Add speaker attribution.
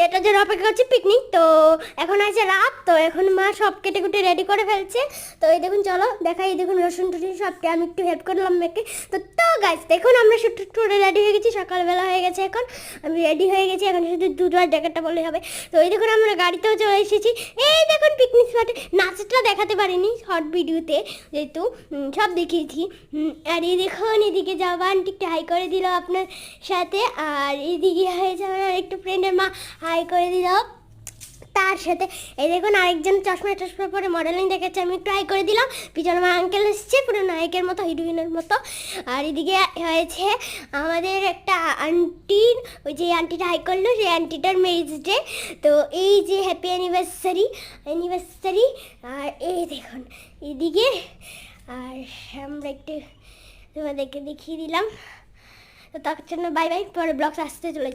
Speaker 1: এটার জন্য অপেক্ষা করছি পিকনিক। তো এখন আছে রাত, তো এখন মা সব কেটে কুটে রেডি করে ফেলছে। তো এই দেখুন, চলো দেখাই, এই দেখুন রসুন টুসুন সবকে আমি একটু হেল্প করলাম মেয়েকে। তো গাইস দেখুন আমরা শুট করে রেডি হয়ে গেছি, সকালবেলা হয়ে গেছে, এখন আমি রেডি হয়ে গেছি, এখন শুধু দুধবার জ্যাকেটটা বললে হবে। তো এই দেখুন আমরা গাড়িতেও চলে এসেছি। এই দেখুন পিকনিক স্পটে নাচটা দেখাতে পারিনি শর্ট ভিডিওতে, যেহেতু সব দেখিয়েছি। আর এই দেখুন এদিকে যাওয়া আন্টি একটু হাই করে দিল আপনার সাথে, আর এদিকে হয়েছে আমার একটু ফ্রেন্ডের মা হাই করে দিল তার সাথে। এই দেখুন আরেকজন চশমা পরে মডেলিং দেখাচ্ছে, আমি একটু হাই করে দিলাম। পিছনে আমার আঙ্কেল এসছে পুরো নায়কের মতো, হিরোইনের মতো। আর এদিকে হয়েছে আমাদের একটা আন্টির, ওই যে আন্টিটা হাই করলো সেই আন্টিটার ম্যারেজ ডে। তো এই যে হ্যাপি অ্যানিভার্সারি। আর এই দেখুন এদিকে, আর আমরা একটু তোমাদেরকে দেখিয়ে দিলাম। তো তার জন্য বাই বাই, পরে ব্লগ আসতে চলে